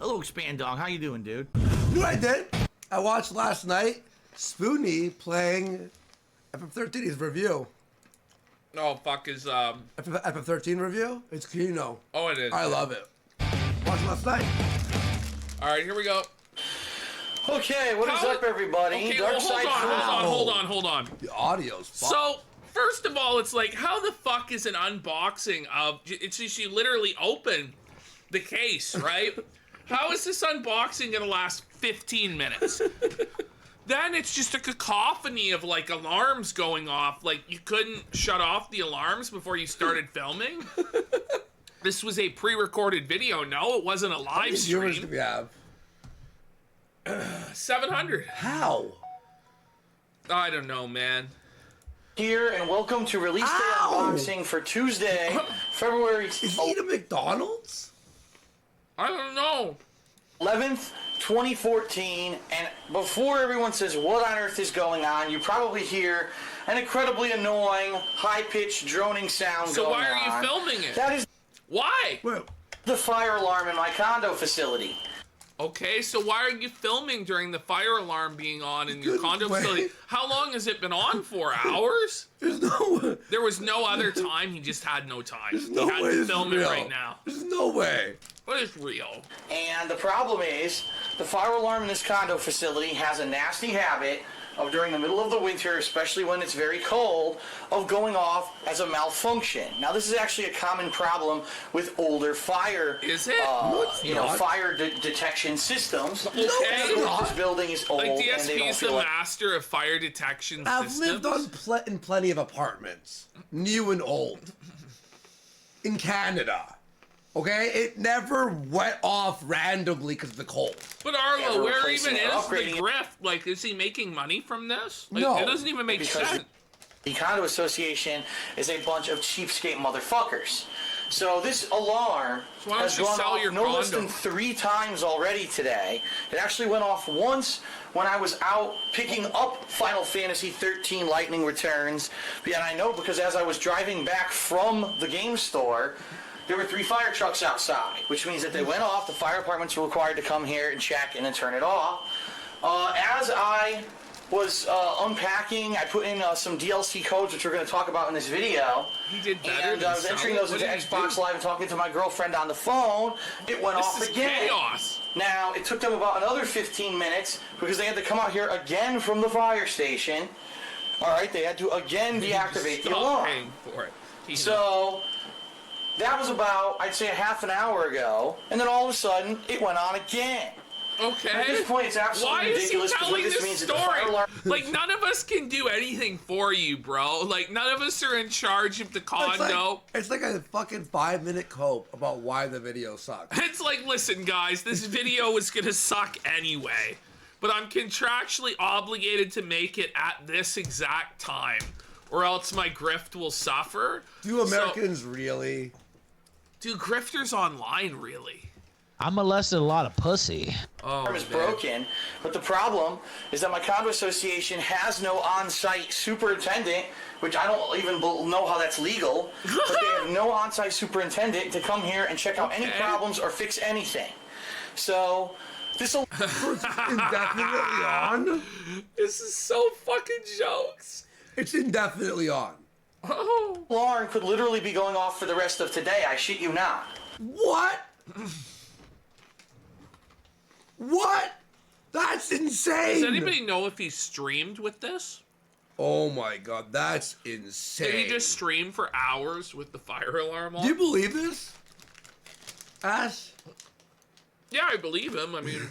Hello, Expandong. How you doing, dude? You know what I did? I watched last night Spoony playing FF13, his review. Oh, fuck, is, FF13 review? It's Kino. Oh, it is. I love it. Watched last night. Alright, here we go. Okay, what is up, everybody? Okay, well, hold on. The audio's fucked. So, first of all, it's like, how the fuck is an unboxing of... It's just you literally open the case, right? How is this unboxing gonna last 15 minutes? Then it's just a cacophony of, like, alarms going off. Like, you couldn't shut off the alarms before you started filming? This was a pre-recorded video. No, it wasn't a live How many stream. viewers do we have? 700. How? I don't know, man. Here, and welcome to Release Day Unboxing for Tuesday, February Is he at McDonald's? I don't know. 11th, 2014, and before everyone says what on earth is going on, you probably hear an incredibly annoying, high-pitched, droning sound So going why are on. you filming it? That is Why? Wait, the fire alarm in my condo facility. Okay, so why are you filming during the fire alarm being on in your Good condo way. facility? How long has it been on for? Hours? there's no... There was no other time. He just had no time. There's no he had way to this film is it real. right now. There's no way. What is real? And the problem is, the fire alarm in this condo facility has a nasty habit of, during the middle of the winter, especially when it's very cold, of going off as a malfunction. Now, this is actually a common problem with older fire, Is it? fire detection systems. Okay. This building is old, Like and they DSP don't is the feel like... master of fire detection I've systems. lived on in plenty of apartments, new and old, in Canada. Okay, it never went off randomly because of the cold. But Arlo, we're where replacing even it, is the upgrading it. grift? Like, is he making money from this? Like, No. It doesn't even make Because sense. the condo association is a bunch of cheapskate motherfuckers. So this alarm So why don't has you gone sell off your no less condo? than 3 times already today. It actually went off once when I was out picking up Final Fantasy XIII Lightning Returns. And I know because as I was driving back from the game store, there were 3 fire trucks outside, which means that they went off. The fire departments were required to come here and check and then turn it off. As I was unpacking, I put in some DLC codes, which we're going to talk about in this video. He did better And than I was entering sell it. those into What did he Xbox do? Live and talking to my girlfriend on the phone. It went off This is again. chaos. Now, it took them about another 15 minutes because they had to come out here again from the fire station. All right, they had to again deactivate the Stop alarm. paying for it. So that was about, I'd say, a half an hour ago, and then all of a sudden, it went on again. Okay. At this point, it's absolutely Why is he ridiculous because telling what this this means is the fire story? alarm. Like, none of us can do anything for you, bro. Like, none of us are in charge of the condo. It's like a fucking 5-minute cope about why the video sucks. It's like, listen, guys, this video is gonna suck anyway, but I'm contractually obligated to make it at this exact time, or else my grift will suffer. Do Americans really? Do grifters online really? I molested a lot of pussy. Oh, Alarm is man. broken, but the problem is that my condo association has no on-site superintendent, which I don't even know how that's legal, but they have no on-site superintendent to come here and check out any Okay. problems or fix anything. So, this Indefinitely on? This is so fucking jokes. It's indefinitely on. Oh. alarm could literally be going off for the rest of today, I shit you not. What? What? That's insane. Does anybody know if he streamed with this? Oh my god, that's insane. Did he just stream for hours with the fire alarm on? Do you believe this? Ash? Yeah, I believe him. I mean,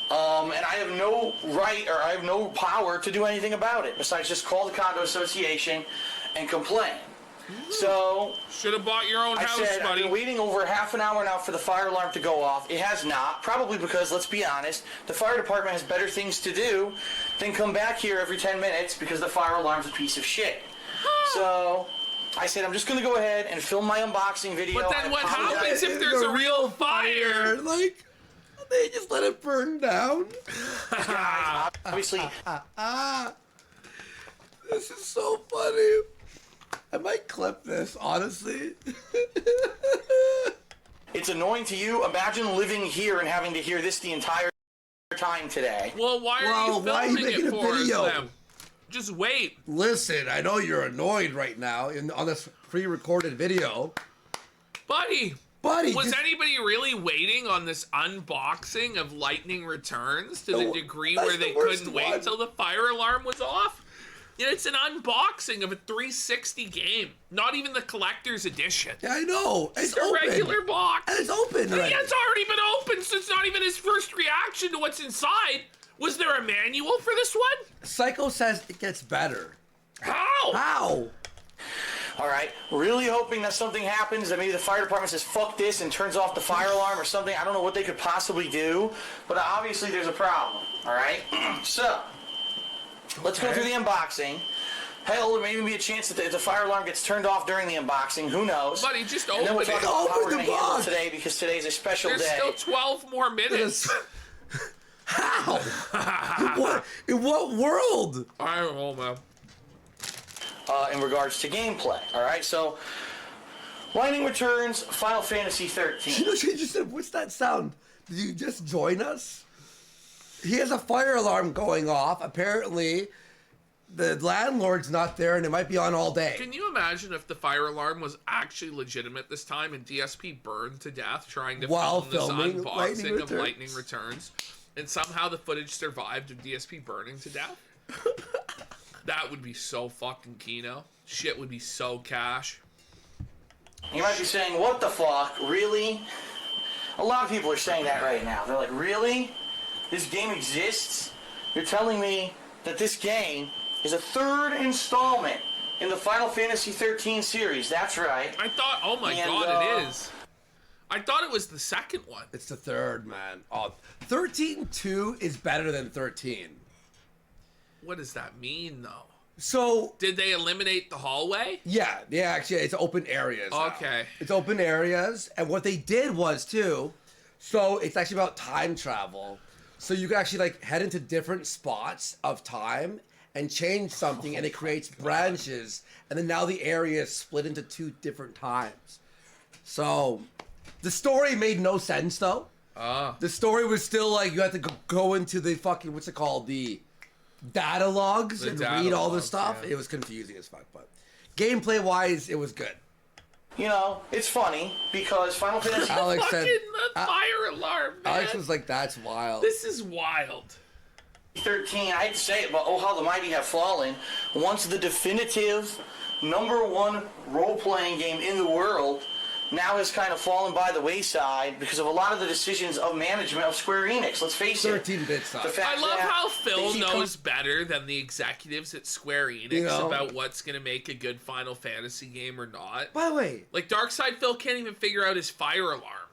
And I have no right or I have no power to do anything about it besides just call the condo association and complain. So should have bought your own I house, said I've buddy. been waiting over half an hour now for the fire alarm to go off. It has not, probably because, let's be honest, the fire department has better things to do than come back here every 10 minutes because the fire alarm's a piece of shit. So I said I'm just going to go ahead and film my unboxing video. But then I what apologize. happens if there's a real fire? Like, they just let it burn down. Guys, obviously, This is so funny. I might clip this, honestly. It's annoying to you. Imagine living here and having to hear this the entire time today. Well, why are you why are you filming making it a for us video? then? Just wait. Listen, I know you're annoyed right now on this pre-recorded video. Buddy, Buddy, was anybody really waiting on this unboxing of Lightning Returns to the degree where they couldn't wait until the fire alarm was off? It's an unboxing of a 360 game, not even the collector's edition. Yeah, I know. It's a open. regular box. And it's open. Yeah, Right? it's already been open, so it's not even his first reaction to what's inside. Was there a manual for this one? Psycho says it gets better. How? How? All right, really hoping that something happens, that maybe the fire department says, fuck this, and turns off the fire alarm or something. I don't know what they could possibly do, but obviously there's a problem, all right? So, let's go through the unboxing. Hell, there may even be a chance that the fire alarm gets turned off during the unboxing. Who knows? Buddy, just and then we'll open talk it. about how we're Open going the to handle box. it today, because today's a special There's day. still 12 more minutes. How? In what world? I don't know, man. In regards to gameplay, all right? So, Lightning Returns, Final Fantasy 13. You know, she just said, what's that sound? Did you just join us? He has a fire alarm going off. Apparently, the landlord's not there and it might be on all day. Can you imagine if the fire alarm was actually legitimate this time and DSP burned to death trying to While film this filming unboxing of Lightning Lightning Returns, and somehow the footage survived of DSP burning to death? That would be so fucking Kino. Shit would be so cash. You might be saying, what the fuck? Really? A lot of people are saying that right now. They're like, really? This game exists? You're telling me that this game is a third installment in the Final Fantasy 13 series. That's right. I thought, oh my god, it is. I thought it was the second one. It's the third, man. Oh, 13-2 is better than 13. What does that mean, though? So, Did they eliminate the hallway? yeah, actually, it's open areas now. Okay. It's open areas, and what they did was, too, so it's actually about time travel. So you can actually, like, head into different spots of time and change something, and it creates branches, and then now the area is split into 2 different times. So, the story made no sense, though. The story was still, like, you had to go into the fucking, what's it called, the data logs and read all this stuff. Yeah. It was confusing as fuck, but gameplay wise, it was good. You know, it's funny because Final Fantasy... Alex said, Fucking the fire alarm, man. Alex was like, that's wild. This is wild. 13, I hate to say it, but oh how the mighty have fallen. Once the definitive #1 role-playing game in the world now has kind of fallen by the wayside because of a lot of the decisions of management of Square Enix. Let's face it. 13-bit stuff. The fact I love that how they Phil keep knows better than the executives at Square Enix You know? about what's going to make a good Final Fantasy game or not. By the way, Like, DarkSydePhil can't even figure out his fire alarm.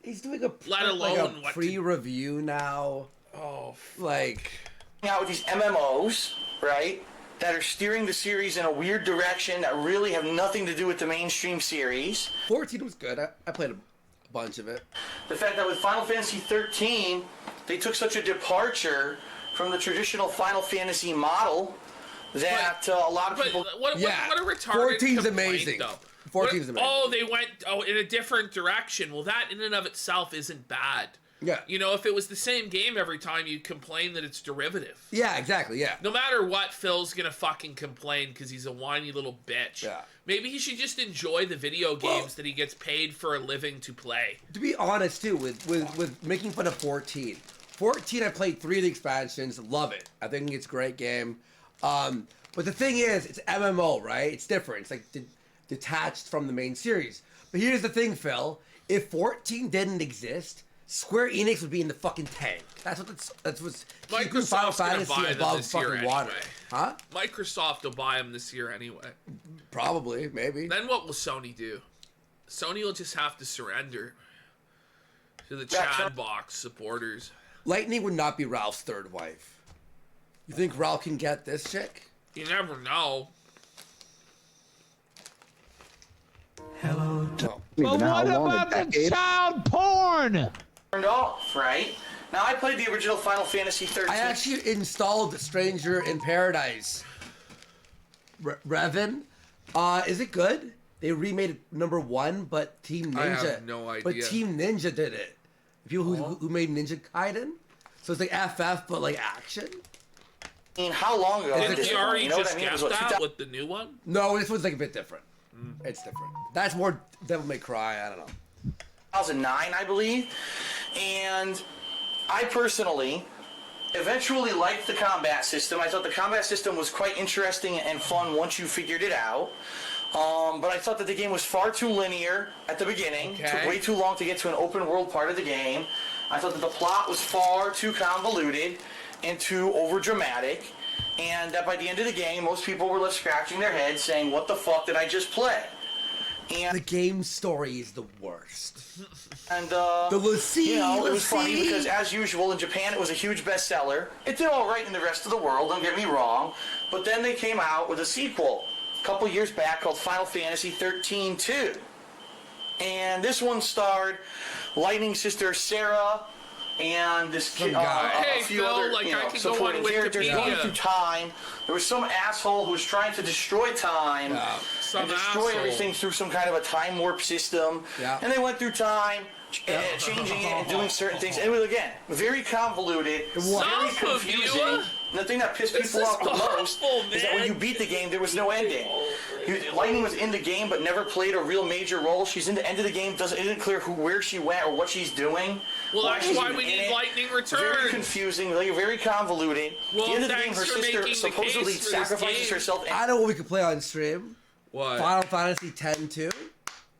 he's doing a, Let like alone a what to- pre-review now. Oh, Like, out with these MMOs, right, that are steering the series in a weird direction that really have nothing to do with the mainstream series. 14 was good. I played a bunch of it. The fact that with Final Fantasy 13, they took such a departure from the traditional Final Fantasy model that a lot of but people... what a retarded 14's complaint, amazing. though. 14's amazing. Oh, they went in a different direction. Well, that in and of itself isn't bad. Yeah. You know, if it was the same game every time, you'd complain that it's derivative. Yeah, exactly, yeah. No matter what, Phil's gonna fucking complain because he's a whiny little bitch. Yeah. Maybe he should just enjoy the video games that he gets paid for a living to play. To be honest, too, with making fun of 14. 14, I played 3 of the expansions. Love it. I think it's a great game. But the thing is, it's MMO, right? It's different. It's like detached from the main series. But here's the thing, Phil. If 14 didn't exist, Square Enix would be in the fucking tank. That's what's keeping Final Microsoft's gonna Fantasy buy them above this year fucking water. anyway. Huh? Microsoft will buy them this year anyway. Probably, maybe. Then what will Sony do? Sony will just have to surrender to the Yeah, Chad box supporters. Lightning would not be Ralph's third wife. You think Ralph can get this chick? You never know. No. But what about the child porn? Turned off, right? Now, I played the original Final Fantasy 13. I actually installed Stranger in Paradise. Revan. Is it good? They remade number 1, but Team Ninja. I have no idea. But Team Ninja did it. People who made Ninja Gaiden. So it's like FF, but like action. I mean, how long ago? Did he already just what I mean? It get was, what, that with the new one? No, this one's like a bit different. It's different. That's more Devil May Cry. I don't know. 2009, I believe. And I personally eventually liked the combat system. I thought the combat system was quite interesting and fun once you figured it out. But I thought that the game was far too linear at the beginning. Okay. It took way too long to get to an open world part of the game. I thought that the plot was far too convoluted and too over-dramatic. And that by the end of the game, most people were left scratching their heads saying, what the fuck did I just play? And The game story is the worst. And The Lucy, you know, it was funny Lucy. because, as usual, in Japan, it was a huge bestseller. It did all right in the rest of the world, don't get me wrong. But then they came out with a sequel a couple years back called Final Fantasy XIII 2. And this one starred Lightning Sister Sarah and this kid, guy. Hey, a few Phil, other like, I could go supporting on characters Wikipedia. going through time. There was some asshole who was trying to destroy time Some and destroy asshole. everything through some kind of a time warp system. Yeah. And they went through time, changing it and doing certain things. And it was, again, very convoluted, very Some of you, confusing. And the thing that pissed this people is off the most awful, is that when man. you beat the game, there was no ending. Lightning was in the game but never played a real major role. She's in the end of the game. It isn't clear where she went or what she's doing. Well, that's she's why even we in need it. Lightning Very Returns. confusing, like, very convoluted. Well, At the end of the game, thanks her for sister making the supposedly case for this sacrifices game. herself I know what we could play on stream. What? Final Fantasy X-2.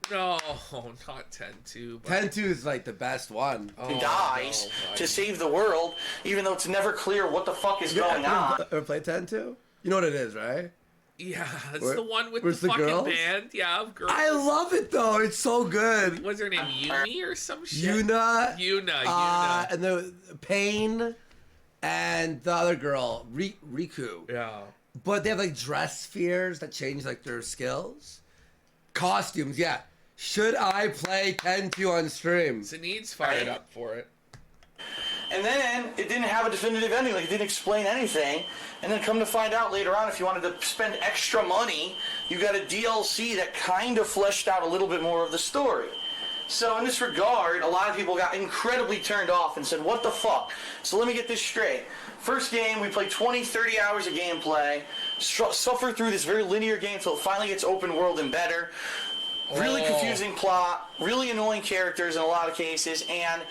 No, not 10-2. But... X-2 is like the best one. and dies to save the world, even though it's never clear what the fuck is going on. Ever played X-2? You know what it is, right? Yeah, that's Where- the one with where's the the fucking girls? band. Yeah, of girls. I love it though. It's so good. What's her name? Yumi or some shit? Yuna. Yuna. And the Pain and the other girl, Riku. Yeah. But they have like dress spheres that change like their skills. Costumes, yeah. Should I play X-2 on stream? Zaneed's fired up for it. And then it didn't have a definitive ending, like it didn't explain anything. And then come to find out later on, if you wanted to spend extra money, you got a DLC that kind of fleshed out a little bit more of the story. So in this regard, a lot of people got incredibly turned off and said, what the fuck? So let me get this straight. First game, we play 20, 30 hours of gameplay, suffer through this very linear game until it finally gets open world and better. Really confusing plot, really annoying characters in a lot of cases, and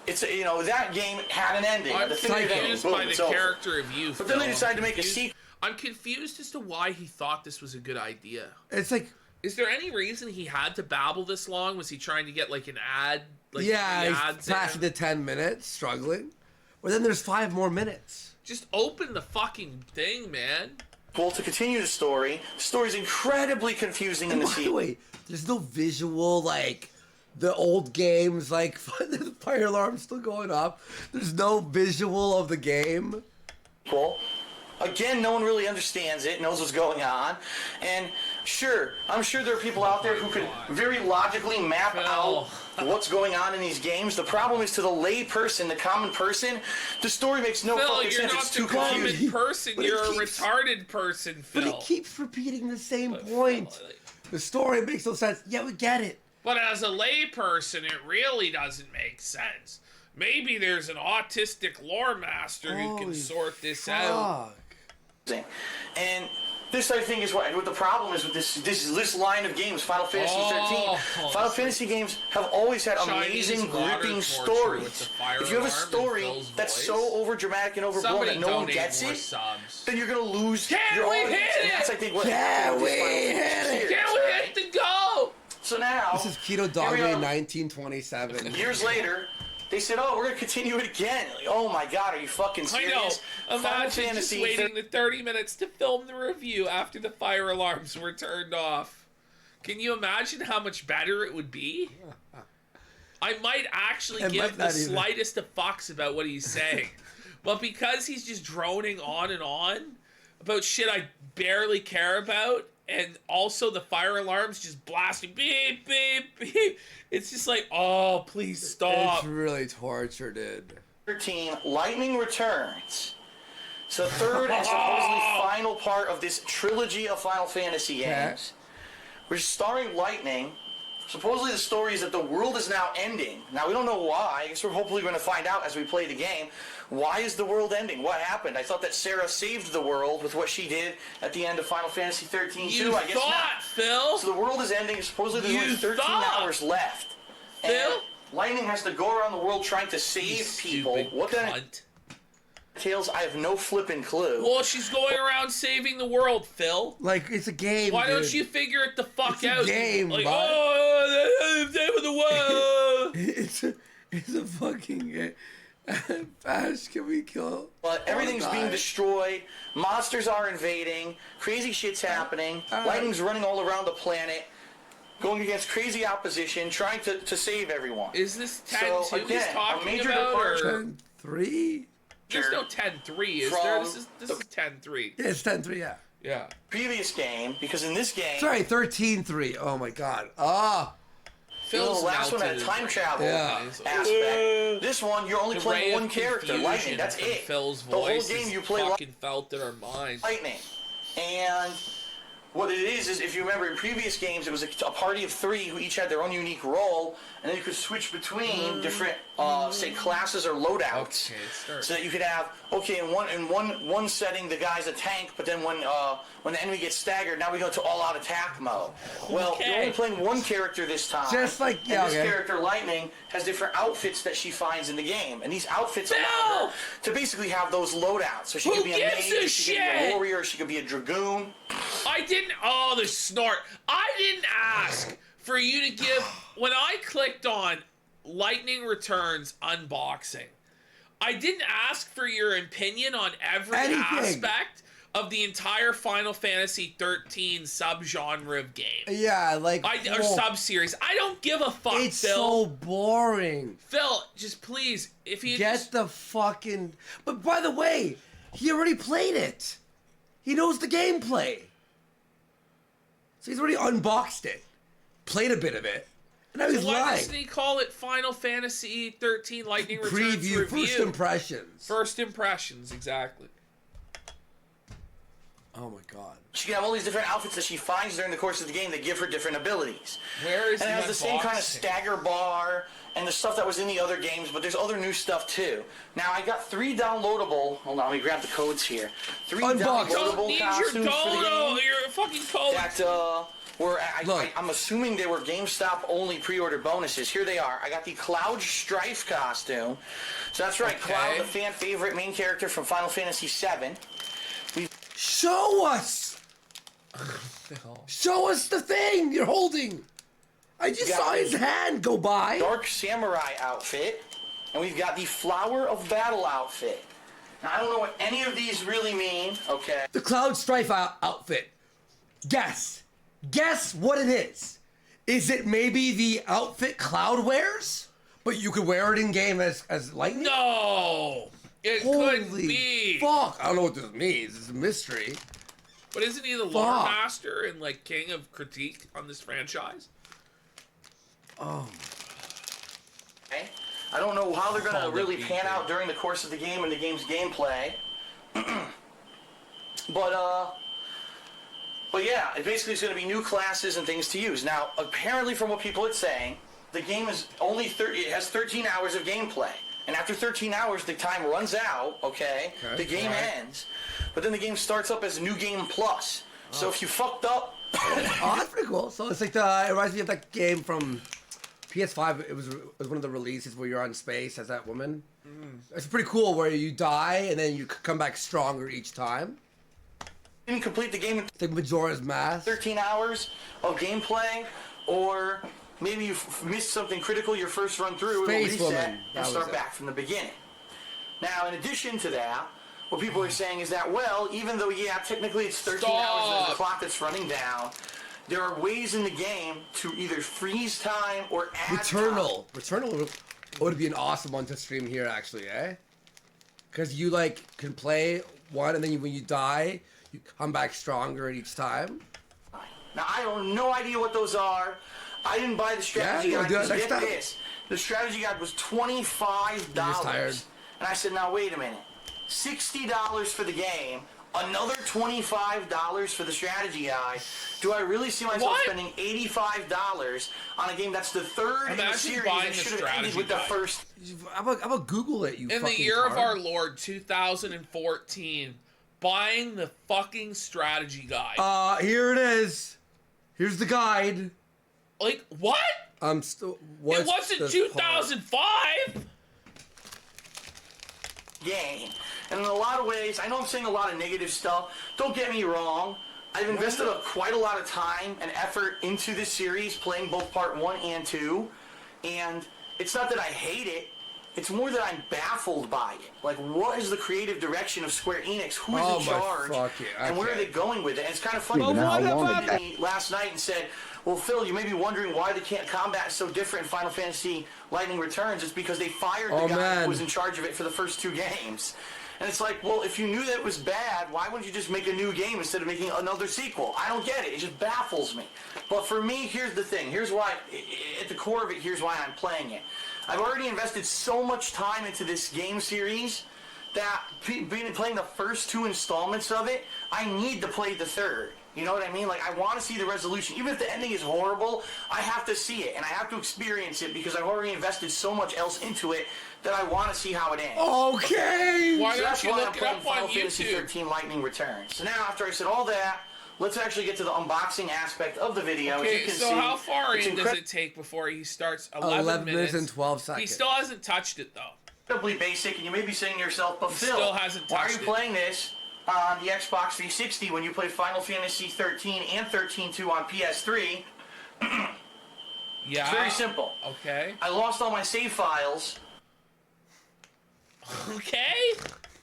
it's, you know, that game had an ending. I'm definitive ending, confused boom, by the it's over. character of you. But then they Phil. decided to make a sequel. I'm confused as to why he thought this was a good idea. It's like, Is there any reason he had to babble this long? Was he trying to get like an ad? Like yeah, 3 he's ads in? passing the 10 minutes, struggling. Well, then there's 5 more minutes. Just open the fucking thing, man. Well, to continue the story is incredibly confusing in And the by the sequel. way, there's no visual, like, the old games, like, the fire alarm's still going off. There's no visual of the game. Again, no one really understands it, knows what's going on. And sure, I'm sure there are people out there who could very logically map out what's going on in these games. The problem is, to the lay person, the common person, the story makes no Phil, fucking you're sense. not It's the too confusing. common person. But it You're a keeps- retarded person, Phil. But it keeps repeating the same point. The story makes no sense. Yeah, we get it. But as a layperson, it really doesn't make sense. Maybe there's an autistic lore master who can Holy sort this out. fuck. And this, I think, is what the problem is with this line of games, Final Fantasy XIII. Final Fantasy games have always had Chinese amazing, water gripping torture with the stories. fire If you have a alarm and story Phil's that's voice. so overdramatic and overblown Somebody that no one donate gets more it, subs. then you're gonna lose Can your we audience. hit And that's, it? I think, what Can happened with we this Final hit Fantasy it? series, Can we right? hit the go? So now, This is Kino here we Dogme are. 1927. Years later, they said, "Oh, we're gonna continue it again." Like, oh my God, are you fucking I serious? know. Final Imagine just Fantasy waiting the 30 minutes to film the review after the fire alarms were turned off. Can you imagine how much better it would be? I might actually It give might the not even. slightest of fucks about what he's saying. But because he's just droning on and on about shit I barely care about, and also the fire alarms just blasting beep, beep, beep, it's just like, oh, please stop. It's really torture, dude. 13, Lightning Returns. It's the third and supposedly final part of this trilogy of Final Fantasy games. which is starring Lightning. Supposedly the story is that the world is now ending. Now we don't know why. I guess we're hopefully going to find out as we play the game. Why is the world ending? What happened? I thought that Sarah saved the world with what she did at the end of Final Fantasy 13 You too. I guess thought, not. Phil? So the world is ending. Supposedly there's only 13 hours left. Phil? And Lightning has to go around the world trying to save people. What that entails, I have no flipping clue. Well, she's going around saving the world, Phil. Like, it's a game, Why dude. don't you figure it the fuck It's a out? game, like, bud. oh, saving the world. It's a fucking game. Bash, can we kill? But everything's being destroyed. Monsters are invading. Crazy shit's happening. Lightning's running all around the planet, going against crazy opposition, trying to save everyone. Is this 10-2 So, he's again, a talking major about? departure. Or 10-3? there's no 10-3, is there? This is 10-3. Yeah, it's 10-3, yeah. Yeah. Previous game, because in this game, Sorry, 13-3. Oh my god. Ah. Phil's the last one had a melted time his- travel Yeah. aspect. This one, you're only The playing ray one of character, confusion Lightning. That's from it. Phil's The whole voice game is you play fucking felt in our minds. Lightning. And what it is if you remember in previous games, it was a party of 3 who each had their own unique role, and then you could switch between different, say, classes or loadouts. Okay, start. So that you could have, okay, in one setting the guy's a tank, but then when the enemy gets staggered, now we go to all-out attack mode. Well, you're only playing one character this time. Just like, and yeah, this okay. character, Lightning, has different outfits that she finds in the game, and these outfits allow her to basically have those loadouts. So she Who could be a gives mage, a she could be shit? a warrior, she could be a dragoon. I didn't. Oh, the snort. I didn't ask for you to give. When I clicked on Lightning Returns unboxing, I didn't ask for your opinion on every Anything. aspect of the entire Final Fantasy 13 subgenre of game. Yeah, like. Or sub-series. I don't give a fuck, It's Phil. so boring. Phil, just please, if you Get just, the fucking. But by the way, he already played it. He knows the gameplay. So he's already unboxed it, played a bit of it, and now he's why lying. doesn't he call it Final Fantasy 13 Lightning Returns Preview, Review? first impressions. First impressions, exactly. Oh my god. She can have all these different outfits that she finds during the course of the game that give her different abilities. Where is And it the has the same kind of unboxing? stagger bar and the stuff that was in the other games, but there's other new stuff too. Now I got 3 downloadable. Hold on, let me grab the codes here. 3 Unbox. Don't downloadable need your costumes for the Condo, game your fucking code. that were Look. I'm assuming they were GameStop only pre-order bonuses. Here they are. I got the Cloud Strife costume. So that's right, Okay. Cloud, the fan favorite main character from Final Fantasy VII. Show us! Show us the thing you're holding! I just Yeah. saw his hand go by! Dark Samurai outfit, and we've got the Flower of Battle outfit. Now, I don't know what any of these really mean, okay? The Cloud Strife outfit. Guess. Guess what it is. Is it maybe the outfit Cloud wears? But you could wear it in game as Lightning? No, it couldn't Holy be. fuck! I don't know what this means. It's a mystery. But isn't he the lore master and like king of critique on this franchise? Oh. Okay? I don't know how they're going to Called really it pan BJ. out during the course of the game and the game's gameplay. But yeah, it basically is going to be new classes and things to use. Now, apparently from what people are saying, the game is only it has 13 hours of gameplay. And after 13 hours, the time runs out, okay? The game ends. But then the game starts up as New Game Plus. So if you fucked up... Oh, that's pretty cool. So it's like it reminds me of that game from PS5. It was one of the releases where you're on space as that woman. It's pretty cool where you die and then you come back stronger each time. didn't complete the game in It's like Majora's Mask. 13 hours of gameplay, or maybe you missed something critical your first run through, it'll Space reset Woman, and that was start it. back from the beginning. Now, in addition to that, what people are saying is that, well, even though, yeah, technically it's 13 hours, there's a clock that's running down, there are ways in the game to either freeze time or add time. Returnal would be an awesome one to stream here, actually, eh? Because you, like, can play one, and then when you die, you come back stronger each time. Now, I have no idea what those are. I didn't buy the strategy Yeah, guide. you'll do it because next get time. this. The strategy guide was $25. You're just tired. And I said, now, wait a minute. $60 for the game, Another $25 for the strategy guide. Do I really see myself spending $85 on a game that's the third in the series that should have ended with the first? I'm gonna Google it, you In fucking the year of tard. our Lord, 2014, buying the fucking strategy guide. Here it is. Here's the guide. Like, what? I'm still. It wasn't 2005? Game. And in a lot of ways, I know I'm saying a lot of negative stuff. Don't get me wrong. I've invested quite a lot of time and effort into this series, playing both part 1 and 2. And it's not that I hate it. It's more that I'm baffled by it. Like, what is the creative direction of Square Enix? Who is in charge? And where are they going with it? And it's kind of funny. Last night and said, well, Phil, you may be wondering why the combat is so different in Final Fantasy Lightning Returns. It's because they fired the guy who was in charge of it for the first 2 games. And it's like, well, if you knew that it was bad, why wouldn't you just make a new game instead of making another sequel? I don't get it. It just baffles me. But for me, here's the thing. Here's why, at the core of it, here's why I'm playing it. I've already invested so much time into this game series that playing the first 2 installments of it, I need to play the third. You know what I mean? Like, I want to see the resolution. Even if the ending is horrible, I have to see it, and I have to experience it because I've already invested so much else into it that I want to see how it ends. Okay! Why So don't that's you why I'm look it playing up Final on Fantasy YouTube? XIII Lightning Returns. So now, after I said all that, let's actually get to the unboxing aspect of the video. As you Okay, can so see, how far it's in does it take before he starts? 11 minutes and 12 seconds. He still hasn't touched it, though. incredibly basic, and you may be saying to yourself, but Phil, still hasn't why are you touched it. playing this on the Xbox 360 when you played Final Fantasy 13 and 13-2 on PS3? Yeah. It's very simple. Okay. I lost all my save files Okay.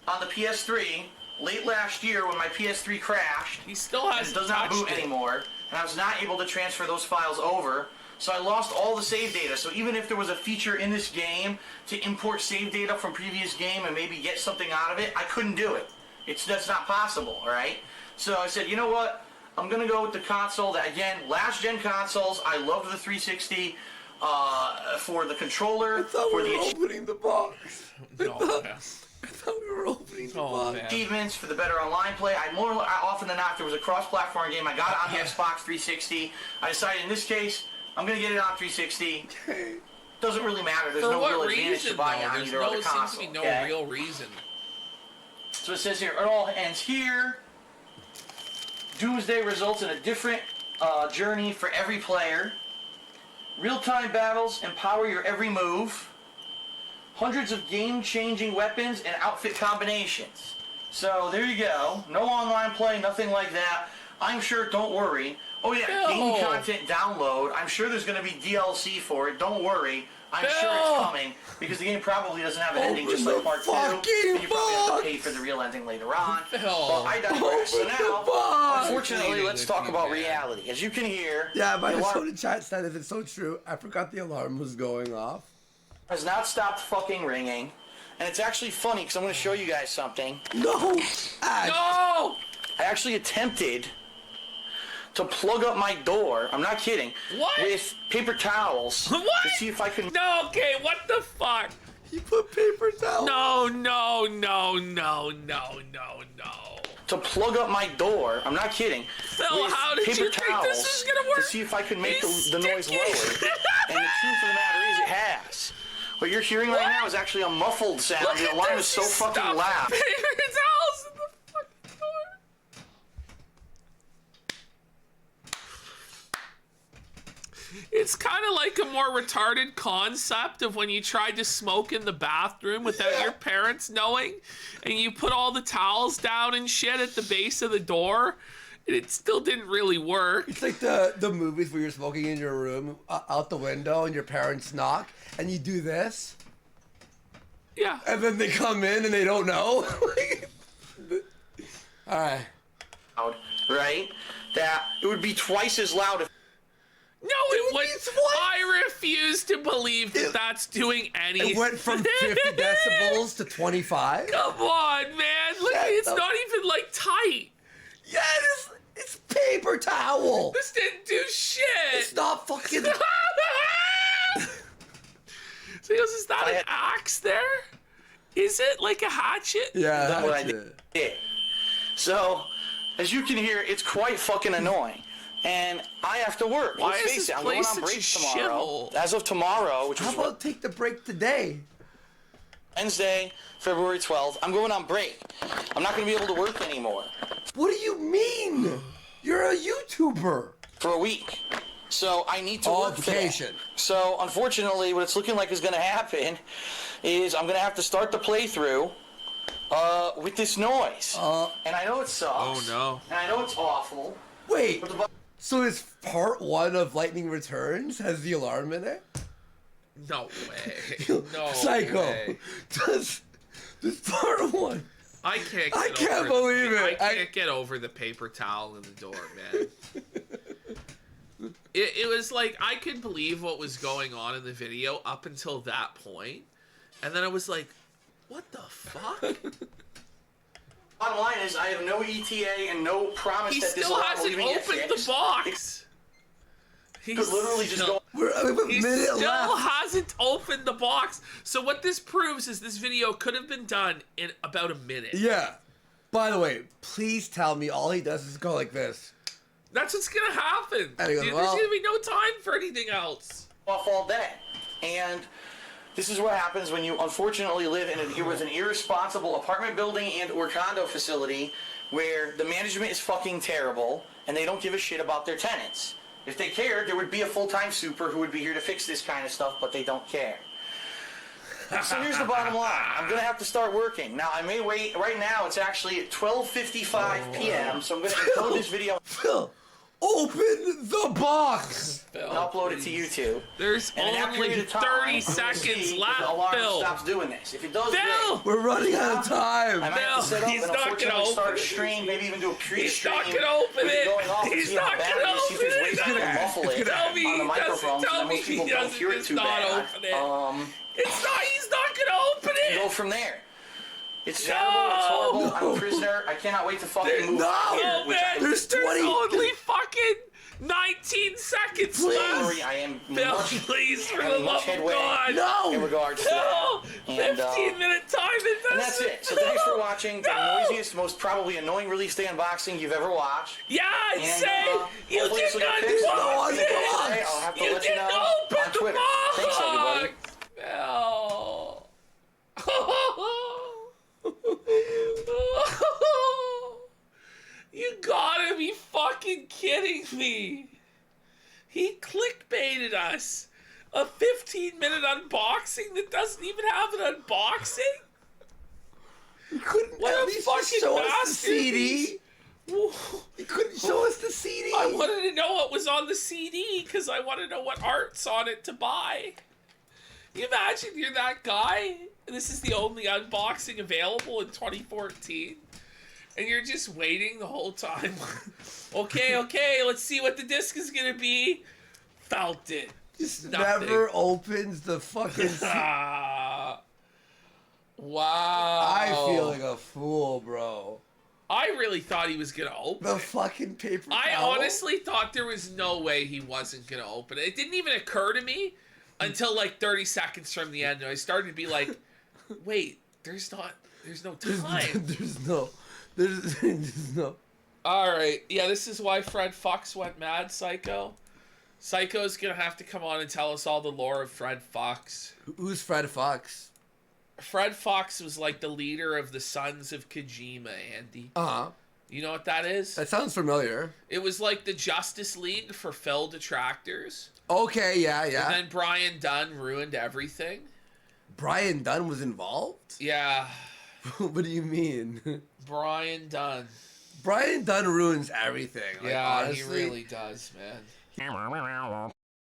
on the PS3 late last year when my PS3 crashed. He still And it hasn't does not touched boot it. anymore, and I was not able to transfer those files over. So I lost all the save data. So even if there was a feature in this game to import save data from previous game and maybe get something out of it, I couldn't do it. That's not possible, all right? So I said, you know what? I'm gonna go with the console that, again, last gen consoles. I loved the 360 for the controller, for the opening the box. No, man. I thought we were opening the Oh, box. man. achievements, for the better online play. More often than not, if there was a cross-platform game, I got it on the Xbox 360. I decided in this case, I'm gonna get it on 360. Doesn't really matter. There's For no real what advantage reason, to buying though? on There's either no, other seems to console. be no okay? real reason. So it says here, it all ends here. Doomsday results in a different journey for every player. Real-time battles empower your every move. Hundreds of game-changing weapons and outfit combinations. So there you go. No online play, nothing like that. I'm sure, don't worry. Oh yeah, game content download. I'm sure there's going to be DLC for it. Don't worry. I'm sure it's coming because the game probably doesn't have an ending just like Part 2. And you probably have to pay for the real ending later on. But I digress. So now, unfortunately, let's talk about reality. As you can hear, Yeah, my the alarm Soda chat said if it's so true, I forgot the alarm was going off. has not stopped fucking ringing. And it's actually funny because I'm going to show you guys something. No! Ash. No! I actually attempted to plug up my door, I'm not kidding, What? with paper towels What? to see if I could... No, okay, what the fuck? You put paper towel. No, no, no, no, no, no, no. To plug up my door, I'm not kidding, Phil, with how did paper you think towels this is gonna work? to see if I could make He's the noise sticking. lower. And the truth of the matter is it has. What you're hearing right now is actually a muffled sound. Look The at alarm this, is so he fucking stuffed loud. Paper towels in the fucking door. It's kind of like a more retarded concept of when you tried to smoke in the bathroom without your parents knowing, and you put all the towels down and shit at the base of the door, and it still didn't really work. It's like the movies where you're smoking in your room out the window and your parents knock and you do this Yeah. and then they come in and they don't know. All right. Right? That it would be twice as loud if... No, it would be wouldn't. twice. I refuse to believe that that's doing anything. It went from 50 decibels to 25. Come on, man. Look, Shut it's the- not even like tight. Yeah, it's paper towel. This didn't do shit. It's not fucking. So he goes, is that an axe there? Is it like a hatchet? Yeah, That's what I that's it. did. So, as you can hear, it's quite fucking annoying. And I have to work. Why Let's is face this it, I'm going place on such a break tomorrow. shithole? As of tomorrow, which How is about take the break today? Wednesday, February 12th, I'm going on break. I'm not going to be able to work anymore What do you mean? You're a YouTuber. for a week. So I need to Oh, work today. vacation. So unfortunately, what it's looking like is going to happen is I'm going to have to start the playthrough with this noise. And I know it sucks. Oh, no. And I know it's awful. Wait, But the so is part 1 of Lightning Returns has the alarm in it? No way. No Psycho. way. Does part 1? I can't. I can't believe it. I can't get over the paper towel in the door, man. It was like I could believe what was going on in the video up until that point, and then I was like, "What the fuck?" bottom line is I have no ETA and no promise He that this still alarm will hasn't even get opened the fixed. box. He could literally just go. We have a He minute still left. hasn't opened the box. So what this proves is this video could have been done in about a minute. Yeah. By the way, please tell me all he does is go like this. That's what's gonna happen. And he goes, Dude, well- there's gonna be no time for anything else. Off all day. And this is what happens when you unfortunately live in an irresponsible apartment building and or condo facility where the management is fucking terrible and they don't give a shit about their tenants. If they cared, there would be a full-time super who would be here to fix this kind of stuff, but they don't care. So here's the bottom line. I'm going to have to start working. Now, I may wait. Right now, it's actually at 12:55 p.m., so I'm going to encode this video Phil, open the box. and upload it to YouTube. There's And in that only period of time, 30 we'll seconds see if left, the alarm Phil. stops doing this. If it does Phil! this, We're running out of I time. might have to set up He's and not gonna unfortunately start a open it. stream, maybe even do a pre-stream. He's not gonna open with it. Going off and He's see how not bad gonna it is, see if there's open ways it. to muffle it Tell me on the he doesn't. microphones, Tell and me most he people don't doesn't hear it just too not bad. open it. He's not gonna open Go it. from there. It's terrible, it's horrible, I'm a prisoner, I cannot wait to fucking move No! out here, Oh which man, There's there's 20 only fucking 19 seconds Please. left. sorry, I am Phil, much, please, for the having love much of headway God. in No! regards to Phil, that. And, 15-minute time. and that's it. So thanks for watching the No. noisiest, most probably annoying release day unboxing you've ever watched. Yeah, I'd And, say you hopefully this did will not get fixed. unbox Today, it. I'll have to You let you didn't know open on the Twitter. box. Thanks, everybody. You gotta be fucking kidding me. He clickbaited us. A 15-minute unboxing that doesn't even have an unboxing? You couldn't What at a least fucking just show us the masterpiece. CD. You couldn't show us the CD. I wanted to know what was on the CD because I want to know what art's on it to buy. You imagine you're that guy, and this is the only unboxing available in 2014, and you're just waiting the whole time. okay, let's see what the disc is gonna be. Felt it. Just Nothing. never opens the fucking CD. Ah. Wow. I feel like a fool, bro. I really thought he was gonna open The it. fucking paper I towel? honestly thought there was no way he wasn't gonna open it. It didn't even occur to me until like 30 seconds from the end. And I started to be like, wait, there's no time. There's no. All right, yeah, this is why Fred Fox went mad, Psycho. Psycho's gonna have to come on and tell us all the lore of Fred Fox. Who's Fred Fox? Fred Fox was like the leader of the Sons of Kojima, Andy. Uh-huh. You know what that is? That sounds familiar. It was like the Justice League for Phil detractors. Okay, yeah. And then Brian Dunn ruined everything. Brian Dunn was involved? Yeah, What do you mean? Brian Dunn. Brian Dunn ruins everything. Like, Yeah, honestly. he really does, man.